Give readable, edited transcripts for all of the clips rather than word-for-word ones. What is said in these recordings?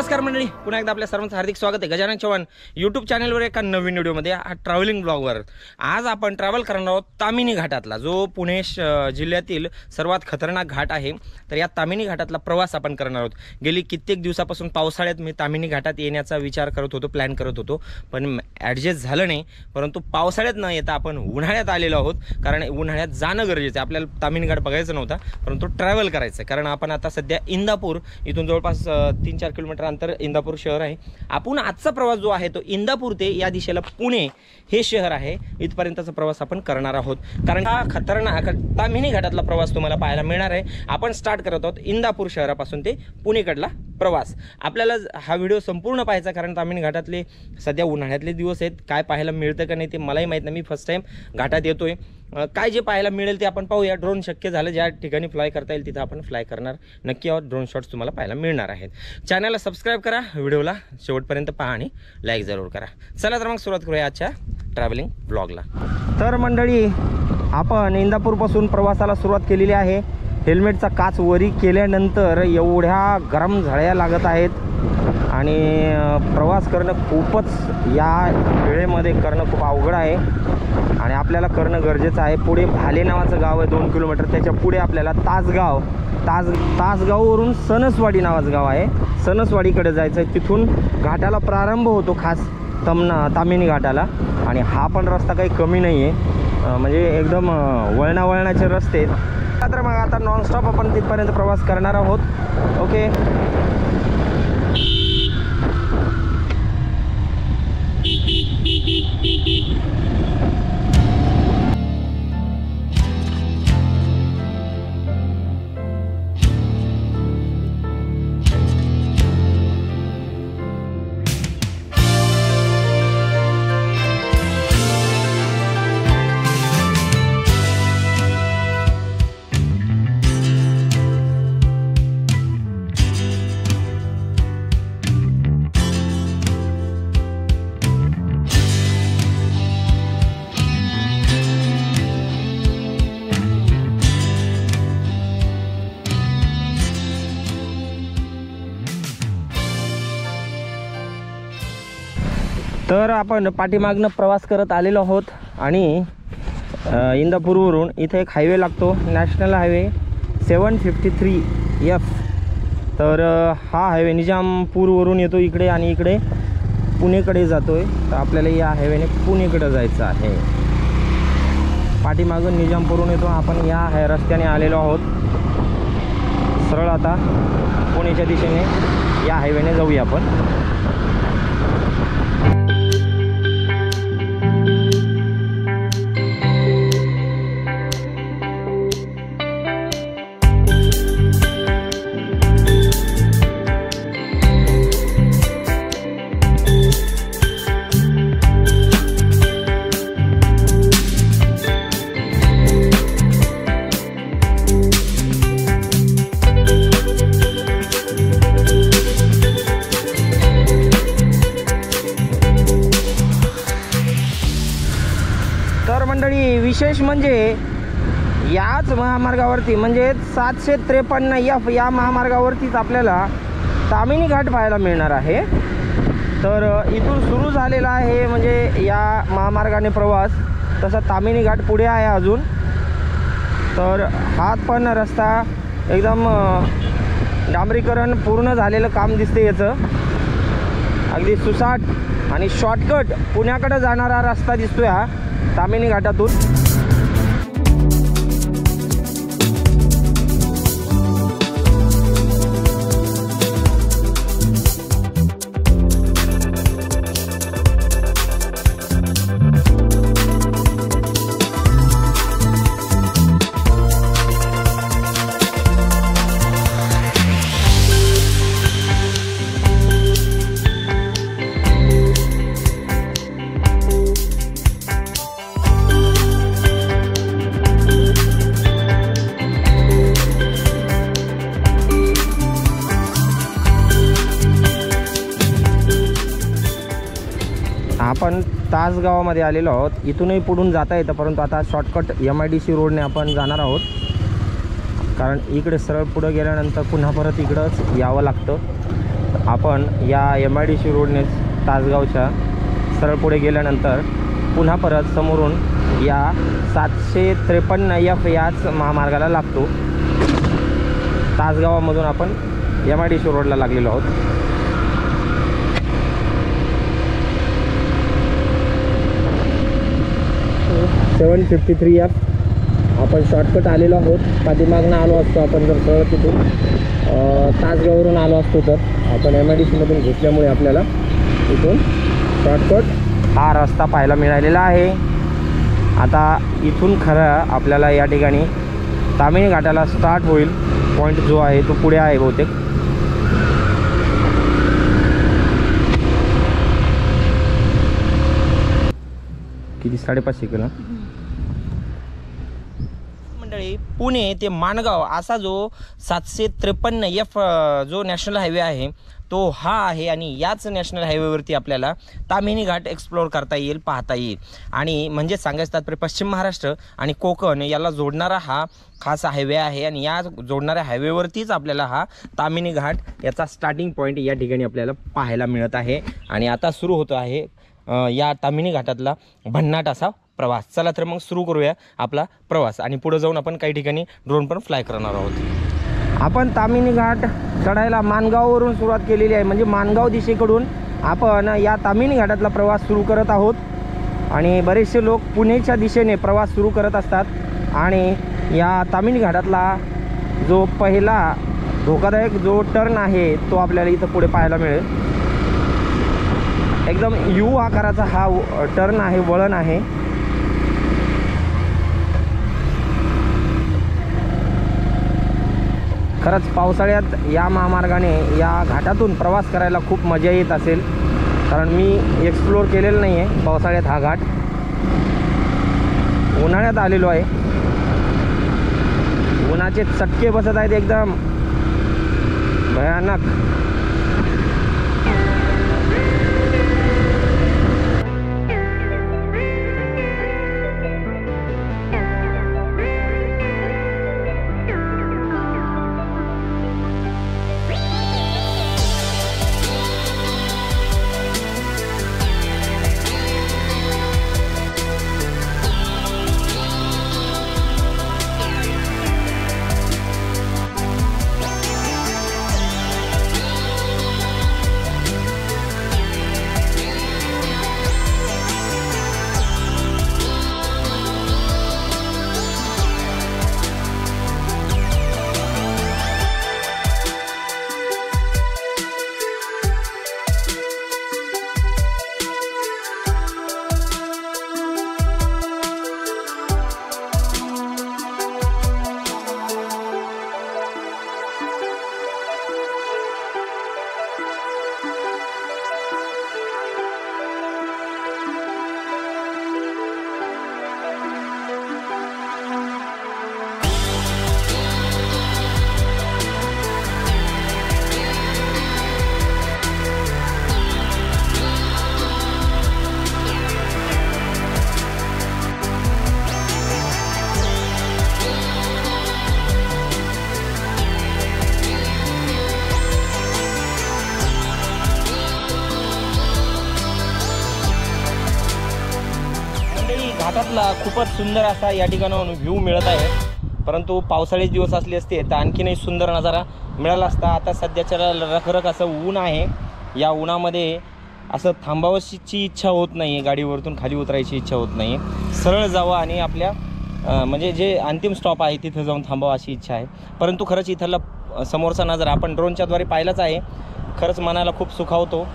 नमस्कार मंडळी, पुन्हा एकदा आपल्या सर्वांचं हार्दिक स्वागत आहे गजानन चव्हाण यूट्यूब चॅनलवर एका नवीन व्हिडिओमध्ये. ट्रॅव्हलिंग ब्लॉगवर आज आपण ट्रॅव्हल करणार आहोत तामिनी घाटातला, जो पुणे जिल्ह्यातील सर्वात खतरनाक घाट आहे. तर या तामिनी घाटातला प्रवास आपण करणार आहोत. गेली कित्येक दिवसापासून पावसाळ्यात मी तामिनी घाटात येण्याचा विचार करत होतो, प्लॅन करत होतो, पण ॲडजस्ट झालं नाही. परंतु पावसाळ्यात न येता आपण उन्हाळ्यात आलेलो आहोत, कारण उन्हाळ्यात जाणं गरजेचं आहे. आपल्याला तामिनी घाट बघायचं नव्हता, परंतु ट्रॅव्हल करायचं, कारण आपण आता सध्या इंदापूर इथून जवळपास 3-4 किलोमीटर अंतर इंदापूर शहर आहे. आपण आजचा प्रवास जो आहे तो इंदापूर ते या दिशेला पुणे हे शहर आहे, इथपर्यंतचा प्रवास आपण करणार आहोत. कारण हा खतरनाक तामिनी घाटातला प्रवास तुम्हाला पाहायला मिळणार आहे. आपण स्टार्ट करत आहोत इंदापूर शहरापासून ते पुणेकडला प्रवास. आपल्याला हा व्हिडिओ संपूर्ण पाहायचा, कारण तामिनी घाटातले सध्या उन्हाळ्यातले दिवस आहेत. काय पाहायला मिळतं का नाही ते मलाही माहीत नाही. मी फर्स्ट टाइम घाटात येतोय. काय जे पाहायला मिळेल ते आपण पाहूया. ड्रोन शक्य झालं ज्या ठिकाणी फ्लाय करता येईल तिथं आपण फ्लाय करणार नक्की आहोत. ड्रोन शॉट्स तुम्हाला पाहायला मिळणार आहेत. चॅनलला सबस्क्राईब करा, व्हिडिओला शेवटपर्यंत पहा आणि लाईक जरूर करा. चला तर मग सुरुवात करूया आजच्या ट्रॅव्हलिंग ब्लॉगला. तर मंडळी, आपण इंदापूरपासून प्रवासाला सुरुवात केलेली आहे. हेल्मेटचा काच वरी केल्यानंतर एवढ्या गरम झळ्या लागत आहेत आणि प्रवास करणं खूपच या वेळेमध्ये करणं खूप अवघड आहे आणि आपल्याला करणं गरजेचं आहे. पुढे भाले नावाचं गाव आहे 2 किलोमीटर, त्याच्या पुढे आपल्याला तासगाववरून सणसवाडी नावाचं गाव आहे. सणसवाडीकडे जायचं आहे. तिथून घाटाला प्रारंभ होतो, खास तामिनी घाटाला. आणि हा पण रस्ता काही कमी नाही आहे, म्हणजे एकदम वळणाचे रस्ते. तर मग आता नॉनस्टॉप आपण तिथपर्यंत प्रवास करणार आहोत. ओके, तर आपण पाठीमागनं प्रवास करत आलेलो आहोत आणि इंदापूरवरून इथे एक हायवे लागतो, नॅशनल हायवे 753F. तर हा हायवे निजामपूरवरून येतो इकडे आणि इकडे पुणेकडे जातो आहे. तर आपल्याला या हायवेने पुणेकडे जायचं आहे. पाठीमागून निजामपूरवरून येतो, आपण या रस्त्याने आलेलो आहोत. सरळ आता पुणेच्या दिशेने या हायवेने जाऊया आपण. विशेष म्हणजे याच महामार्गावरती म्हणजे 753F या महामार्गावरतीच आपल्याला तामिनी घाट पाहायला मिळणार आहे. तर इथून सुरू झालेला आहे म्हणजे या महामार्गाने प्रवास. तसा तामिनी घाट पुढे आहे अजून. तर हा पण रस्ता एकदम डांबरीकरण पूर्ण झालेलं काम दिसते याचं. अगदी सुसाट आणि शॉर्टकट पुण्याकडे जाणारा रस्ता दिसतोय हा तामिनी घाटातून. आपण तासगावामध्ये आलेलो आहोत. इथूनही पुढून जाता येतं, परंतु आता शॉर्टकट MIDC रोडने आपण जाणार आहोत, कारण इकडे सरळ पुढे गेल्यानंतर पुन्हा परत इकडंच यावं लागतं. आपण या MIDC रोडनेच तासगावच्या सरळ पुढे गेल्यानंतर पुन्हा परत समोरून या 753F याच महामार्गाला लागतो. तासगावामधून आपण MIDC रोडला लागलेलो आहोत. सेवन 753F आपण शॉर्टकट आलेलो आहोत. पाठीमागनं आलो असतो आपण जर सरळ तिथून तासगाववरून आलो असतो तर आपण MIDCमधून घुसल्यामुळे आपल्याला इथून शॉर्टकट हा रस्ता पाहायला मिळालेला आहे. आता इथून खरं आपल्याला या ठिकाणी तामिनी घाटाला स्टार्ट होईल पॉईंट जो आहे तो पुढे आहे बहुतेक. किती 550 किलो मंडळी. पुणे ते माणगाव असा जो 753F जो नॅशनल हायवे आहे तो हा आहे आणि याच नॅशनल हायवेवरती आपल्याला तामिनी घाट एक्सप्लोअर करता येईल, पाहता येईल. आणि म्हणजे सांगायचं तात्पर्य पश्चिम महाराष्ट्र आणि कोकण याला जोडणारा हा खास हायवे आहे आणि या जोडणाऱ्या हायवेवरतीच आपल्याला हा तामिनी घाट याचा स्टार्टिंग पॉईंट या ठिकाणी आपल्याला पाहायला मिळत आहे. आणि आता सुरू होतो आहे या तामिनी घाटातला भन्नाट असा प्रवास. चला तर मग सुरू करूया आपला प्रवास आणि पुढे जाऊन आपण काही ठिकाणी ड्रोन पण फ्लाय करणार आहोत. आपण तामिनी घाट चढायला माणगाववरून सुरुवात केलेली आहे. म्हणजे माणगाव दिशेकडून आपण या तामिनी घाटातला प्रवास सुरू करत आहोत. आणि बरेचसे लोक पुणेच्या दिशेने प्रवास सुरू करत असतात आणि या तामिनी घाटातला जो पहिला धोकादायक जो टर्न आहे तो आपल्याला इथं पुढे पाहायला मिळेल. एकदम यू आकाराचा हा टर्न आहे, वळण आहे. खरंच पावसाळ्यात या महामार्गाने या घाटातून प्रवास करायला खूप मजा येत असेल, कारण मी एक्सप्लोअर केलेलं नाही आहे पावसाळ्यात हा घाट. उन्हाळ्यात आलेलो आहे. उन्हाचे चटके बसत आहेत एकदम भयानक. घाटातला खूपच सुंदर असा या ठिकाणाहून व्ह्यू मिळत आहे. परंतु पावसाळी दिवस असले असते तर आणखीनही सुंदर नजारा मिळाला असता. आता सध्याच्या रखरख असं ऊन आहे. या उन्हामध्ये असं थांबावशीची इच्छा होत नाही आहे, गाडीवरतून खाली उतरायची इच्छा होत नाही आहे. सरळ जावं आणि आपल्या म्हणजे जे अंतिम स्टॉप आहे तिथं जाऊन थांबावं अशी इच्छा आहे. परंतु खरंच इथला समोरचा नजारा आपण ड्रोनच्याद्वारे पाहिलाच आहे. खरंच मनाला खूप सुखावतो.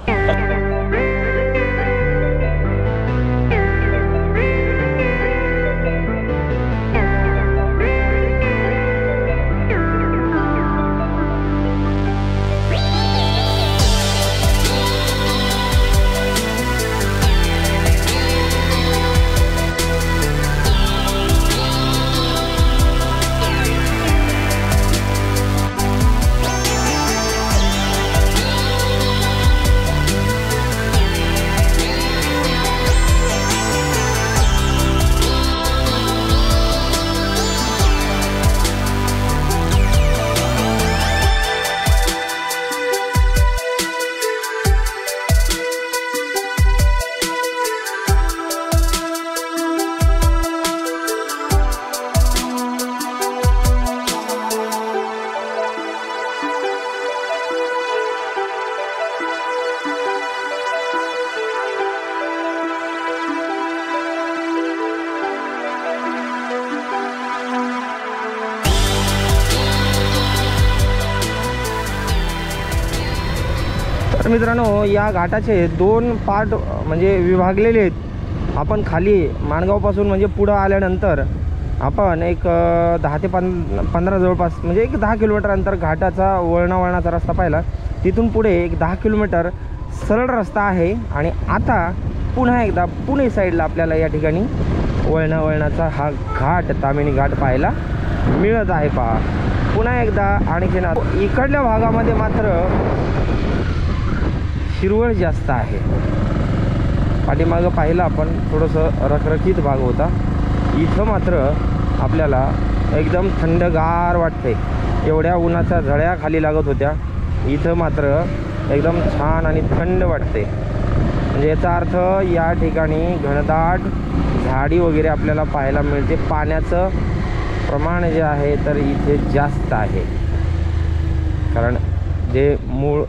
तर मित्रांनो, या घाटाचे 2 पार्ट म्हणजे विभागलेले आहेत. आपण खाली माणगावपासून म्हणजे पुढं आल्यानंतर आपण एक 10 ते 15 जवळपास म्हणजे एक 10 किलोमीटर अंतर घाटाचा वळणाचा रस्ता पाहिला. तिथून पुढे एक 10 किलोमीटर सरळ रस्ता आहे. आणि आता पुन्हा एकदा पुणे साईडला आपल्याला या ठिकाणी वळणाचा हा घाट, ताम्हिणी घाट पाहायला मिळत आहे. पहा पुन्हा एकदा आणखीन इकडल्या भागामध्ये मात्र हिरवळ जास्त आहे. पाठीमागं पाहिलं आपण थोडंसं रखरखीत भाग होता. इथं मात्र आपल्याला एकदम थंडगार वाटते. एवढ्या उन्हाच्या झळ्या खाली लागत होत्या, इथं मात्र एकदम छान आणि थंड वाटते. म्हणजे याचा अर्थ या ठिकाणी घनदाट झाडी वगैरे आपल्याला पाहायला मिळते. पाण्याचं प्रमाण जे आहे तर इथे जास्त आहे, कारण जे मूळ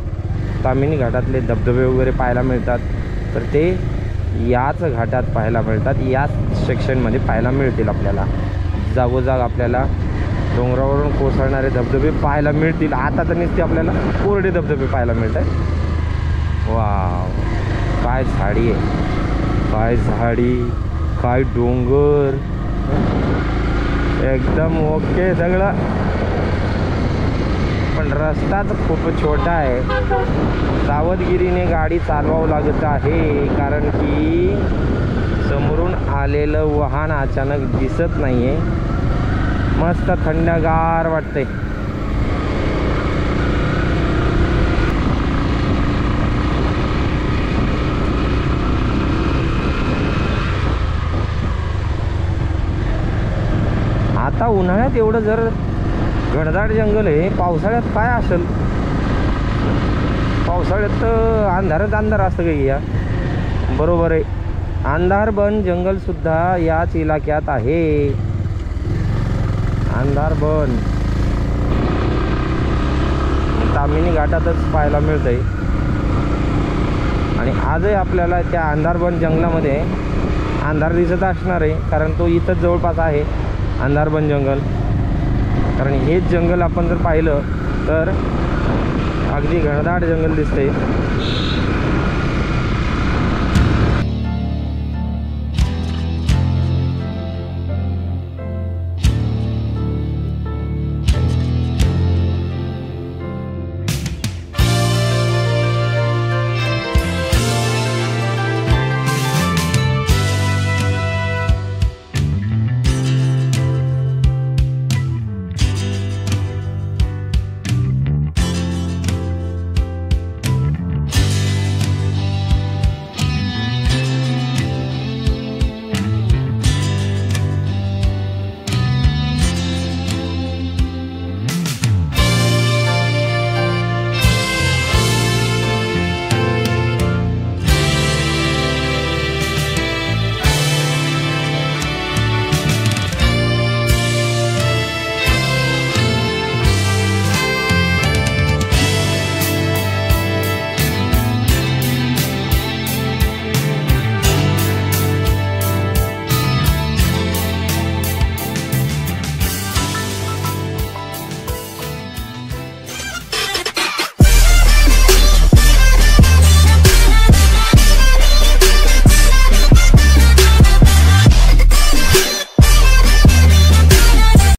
ताम्हिणी घाटातले धबधबे वगैरे पाहायला मिळतात तर ते याच घाटात पाहायला मिळतात, याच सेक्शनमध्ये पाहायला मिळतील. आपल्याला जागोजाग आपल्याला डोंगरावरून कोसळणारे धबधबे पाहायला मिळतील. आता तर नुसते आपल्याला कोरडे धबधबे पाहायला मिळत आहेत. वाव, काय झाडी आहे, काय झाडी, काय डोंगर, एकदम ओके सगळं. पण रस्ताच खूप छोटा आहे. सावधगिरीने गाडी चालवावं लागत आहे, कारण की समोरून आलेलं वाहन अचानक दिसत नाही आहे. मस्त थंडगार वाटते. आता उन्हाळ्यात एवढं जर घनदाट जंगल आहे, पावसाळ्यात काय असेल? पावसाळ्यात तर अंधार असतं काही. या बरोबर आहे, अंधारबन जंगलसुद्धा याच इलाक्यात आहे. अंधारबन ताम्हिणी घाटातच पाहायला मिळतंय. आणि आजही आपल्याला त्या अंधारबन जंगलामध्ये अंधार दिसत असणार आहे, कारण तो इथंच जवळपास आहे अंधारबन जंगल. कारण हेच जंगल आपण जर पाहिलं तर अगदी घनदाट जंगल दिसतंय.